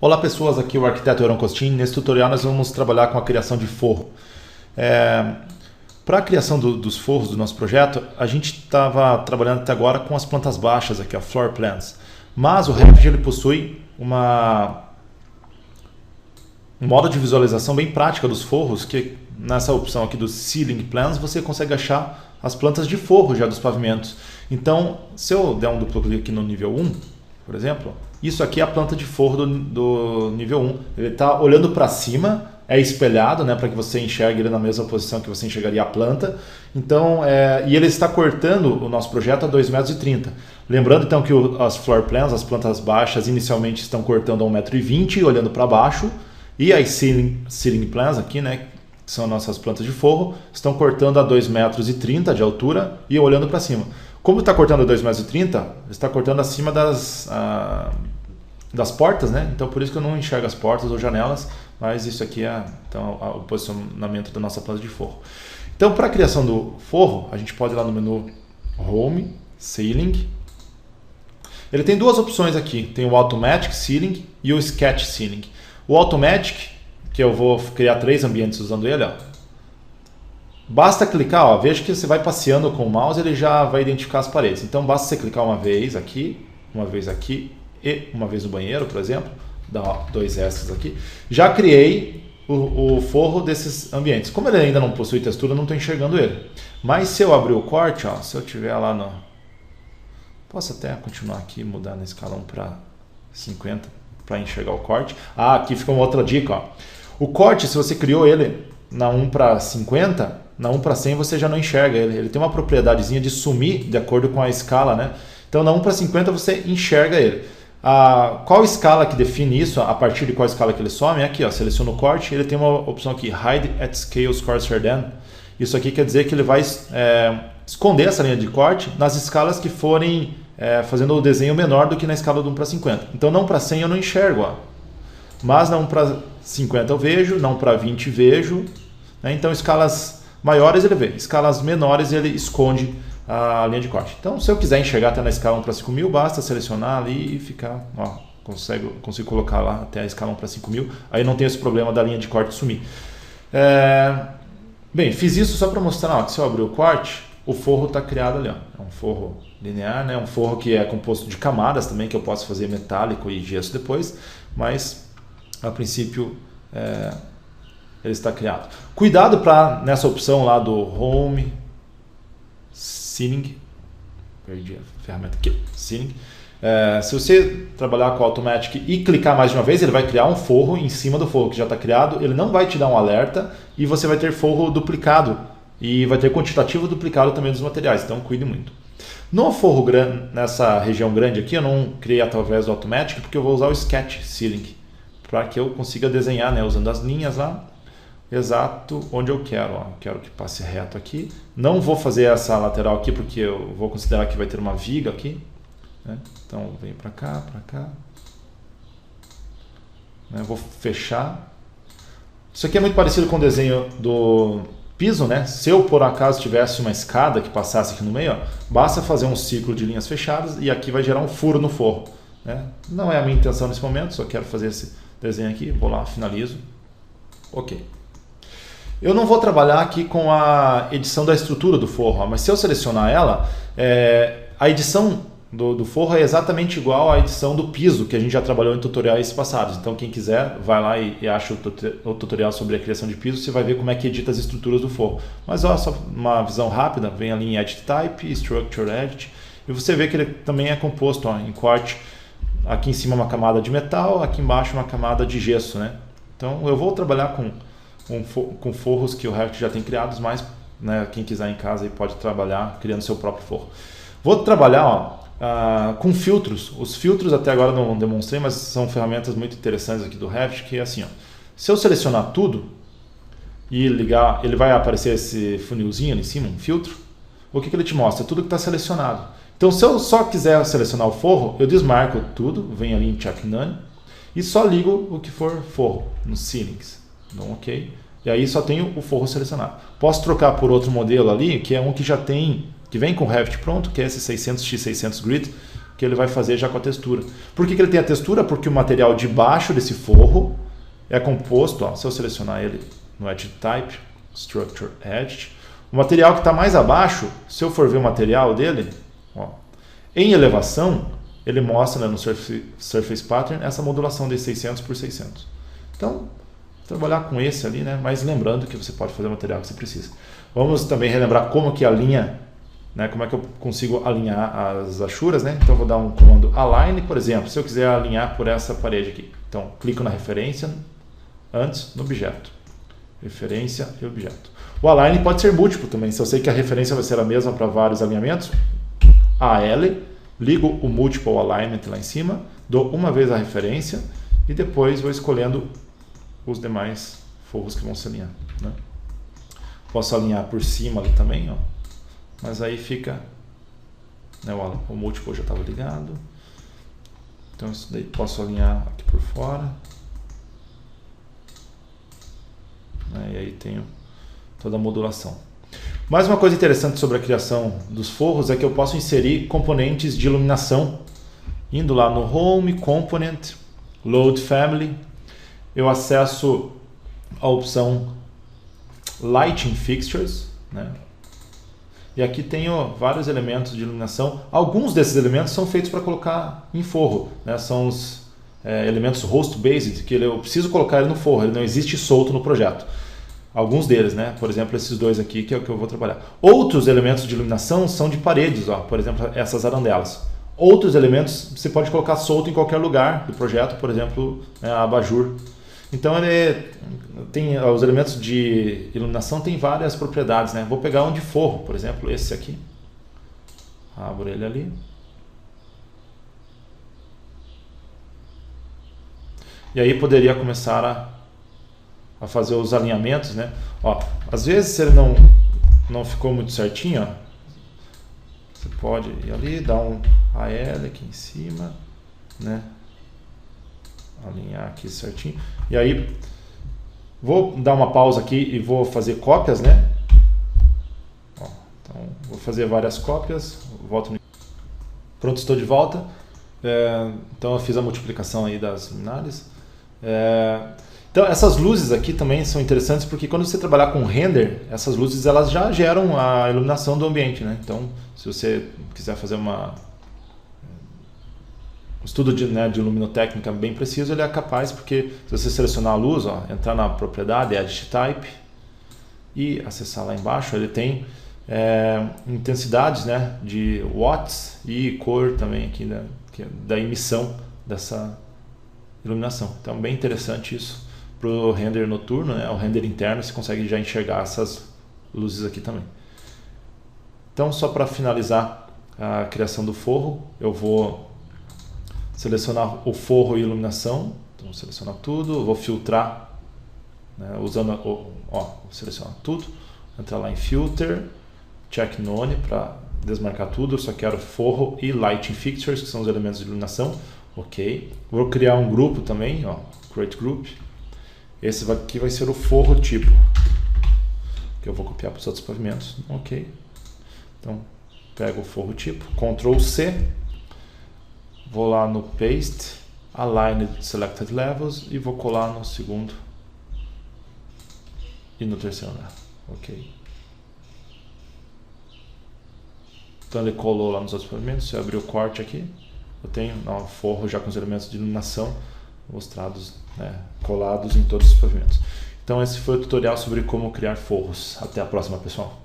Olá pessoas, aqui é o arquiteto Euron Costin. Nesse tutorial nós vamos trabalhar com a criação de forro. Para a criação dos forros do nosso projeto, a gente estava trabalhando até agora com as plantas baixas, aqui, a floor plans. Mas o Revit ele possui um modo de visualização bem prática dos forros, que nessa opção aqui do Ceiling Plans você consegue achar as plantas de forro já dos pavimentos. Então, se eu der um duplo clique aqui no nível 1, por exemplo, isso aqui é a planta de forro do nível 1. Ele está olhando para cima, é espelhado, né, para que você enxergue ele na mesma posição que você enxergaria a planta. Então, e ele está cortando o nosso projeto a 2,30 m. Lembrando então que as floor plans, as plantas baixas, inicialmente estão cortando a 1,20 m, olhando para baixo. E as ceiling plans aqui, né, que são nossas plantas de forro, estão cortando a 2,30 m de altura e olhando para cima. Como está cortando a 2,30 m, está cortando acima das portas, né? Então por isso que eu não enxergo as portas ou janelas, mas isso aqui é então, o posicionamento da nossa planta de forro. Então para a criação do forro, a gente pode ir lá no menu Home, Ceiling. Ele tem duas opções aqui, tem o Automatic Ceiling e o Sketch Ceiling. O Automatic, que eu vou criar 3 ambientes usando ele, ó. Basta clicar, ó, veja que você vai passeando com o mouse, ele já vai identificar as paredes. Então basta você clicar uma vez aqui e uma vez no banheiro, por exemplo, dá 2 extras aqui. Já criei o forro desses ambientes. Como ele ainda não possui textura, eu não estou enxergando ele. Mas se eu abrir o corte, ó, se eu tiver lá no... Posso até continuar aqui, mudar na escala 1 para 50 para enxergar o corte. Ah, aqui fica uma outra dica, ó. O corte, se você criou ele na 1 para 50, na 1 para 100 você já não enxerga ele. Ele tem uma propriedadezinha de sumir de acordo com a escala, né? Então na 1 para 50 você enxerga ele. Qual escala que define isso? A partir de qual escala que ele some? Aqui, ó, seleciona o corte, ele tem uma opção aqui, Hide at Scales Coarser Than. Isso aqui quer dizer que ele vai esconder essa linha de corte nas escalas que forem fazendo o desenho menor do que na escala de 1 para 50. Então na 1 para 100 eu não enxergo, ó. Mas na 1 para 50 eu vejo, na 1 para 20 vejo, né? Então escalas maiores ele vê, escalas menores ele esconde a linha de corte. Então se eu quiser enxergar até na escala 1 para 5000, basta selecionar ali e ficar, ó, consigo colocar lá até a escala 1 para 5000, aí não tem esse problema da linha de corte sumir. Bem, fiz isso só para mostrar, ó, que se eu abrir o corte, o forro está criado ali, ó. É um forro linear, né? Um forro que é composto de camadas também, que eu posso fazer metálico e gesso depois, mas a princípio ele está criado. Cuidado para nessa opção lá do Home, Ceiling, perdi a ferramenta aqui, Ceiling. Se você trabalhar com o Automatic e clicar mais de uma vez, ele vai criar um forro em cima do forro que já está criado, ele não vai te dar um alerta e você vai ter forro duplicado e vai ter quantitativo duplicado também dos materiais, então cuide muito. No forro grande, nessa região grande aqui, eu não criei através do Automatic porque eu vou usar o Sketch Ceiling para que eu consiga desenhar, né, usando as linhas lá, exato onde eu quero. Ó. Eu quero que passe reto aqui. Não vou fazer essa lateral aqui porque eu vou considerar que vai ter uma viga aqui, né? Então venho para cá, né? Vou fechar. Isso aqui é muito parecido com o desenho do piso, né? Se eu por acaso tivesse uma escada que passasse aqui no meio, ó, basta fazer um ciclo de linhas fechadas e aqui vai gerar um furo no forro, né? Não é a minha intenção nesse momento, só quero fazer esse desenho aqui, vou lá, finalizo. Ok. Eu não vou trabalhar aqui com a edição da estrutura do forro, ó, mas se eu selecionar ela, a edição do forro é exatamente igual à edição do piso que a gente já trabalhou em tutoriais passados. Então quem quiser vai lá e acha o tutorial sobre a criação de piso, você vai ver como é que edita as estruturas do forro. Mas ó, só uma visão rápida, vem ali em Edit Type, Structure Edit, e você vê que ele também é composto, ó, em corte. Aqui em cima uma camada de metal, aqui embaixo uma camada de gesso, né? Então eu vou trabalhar com forros que o Revit já tem criados, mas, né, quem quiser em casa aí pode trabalhar criando seu próprio forro. Vou trabalhar, ó, com filtros. Os filtros até agora não demonstrei, mas são ferramentas muito interessantes aqui do Revit, que é assim, ó. Se eu selecionar tudo e ligar, ele vai aparecer esse funilzinho ali em cima, um filtro. O que ele te mostra? Tudo que está selecionado. Então se eu só quiser selecionar o forro, eu desmarco tudo, venho ali em Check None e só ligo o que for forro nos ceilings. Então, ok. E aí só tenho o forro selecionado. Posso trocar por outro modelo ali, que é um que já tem, que vem com o Revit pronto, que é esse 600x600 Grid, que ele vai fazer já com a textura. Por que ele tem a textura? Porque o material de baixo desse forro é composto, ó, se eu selecionar ele no Edit Type, Structure Edit, o material que está mais abaixo, se eu for ver o material dele, ó, em elevação, ele mostra, né, no Surface Pattern essa modulação de 600 por 600. Então, trabalhar com esse ali, né, mas lembrando que você pode fazer o material que você precisa. Vamos também relembrar como que alinha, né, como é que eu consigo alinhar as achuras, né? Então, eu vou dar um comando Align, por exemplo, se eu quiser alinhar por essa parede aqui. Então, clico na referência, antes no objeto. Referência e objeto. O Align pode ser múltiplo também. Se eu sei que a referência vai ser a mesma para vários alinhamentos, AL, ligo o Multiple Alignment lá em cima, dou uma vez a referência e depois vou escolhendo os demais forros que vão se alinhar, né? Posso alinhar por cima ali também, ó, mas aí fica, né, o Multiple já estava ligado. Então isso daí posso alinhar aqui por fora. E aí tenho toda a modulação. Mais uma coisa interessante sobre a criação dos forros é que eu posso inserir componentes de iluminação. Indo lá no Home, Component, Load Family, eu acesso a opção Lighting Fixtures, né? E aqui tenho vários elementos de iluminação. Alguns desses elementos são feitos para colocar em forro, né? São os elementos host-based, que eu preciso colocar ele no forro, ele não existe solto no projeto. Alguns deles, né? Por exemplo, esses dois aqui que é o que eu vou trabalhar. Outros elementos de iluminação são de paredes, ó. Por exemplo, essas arandelas. Outros elementos você pode colocar solto em qualquer lugar do projeto, por exemplo, né, a abajur. Então ele tem, os elementos de iluminação têm várias propriedades, né? Vou pegar um de forro, por exemplo, esse aqui. Abro ele ali. E aí poderia começar a fazer os alinhamentos, né? Ó, às vezes se ele não ficou muito certinho, ó, você pode ir ali, dar um AL aqui em cima, né? Alinhar aqui certinho. E aí vou dar uma pausa aqui e vou fazer cópias, né? Ó, então vou fazer várias cópias. Volto no... Pronto, estou de volta. Então eu fiz a multiplicação aí das luminárias. Então essas luzes aqui também são interessantes porque quando você trabalhar com render, essas luzes elas já geram a iluminação do ambiente, né? Então se você quiser fazer um estudo de luminotécnica bem preciso, ele é capaz, porque se você selecionar a luz, ó, entrar na propriedade Edit Type e acessar lá embaixo, ele tem intensidades, né, de watts e cor também aqui, né, da emissão dessa iluminação. Então bem interessante isso para o render noturno, né, o render interno, você consegue já enxergar essas luzes aqui também. Então só para finalizar a criação do forro, eu vou selecionar o forro e iluminação. Então vou selecionar tudo, vou filtrar, né, usando vou selecionar tudo, entrar lá em Filter, Check None para desmarcar tudo. Eu só quero forro e Lighting Fixtures, que são os elementos de iluminação. Ok. Vou criar um grupo também, ó, Create Group. Esse aqui vai ser o forro tipo, que eu vou copiar para os outros pavimentos. Ok. Então pego o forro tipo, Ctrl C, vou lá no Paste, Align Selected Levels e vou colar no segundo e no terceiro andar. Ok. Então ele colou lá nos outros pavimentos. Se eu abrir o corte aqui, eu tenho um forro já com os elementos de iluminação mostrados, né, colados em todos os pavimentos. Então esse foi o tutorial sobre como criar forros. Até a próxima, pessoal.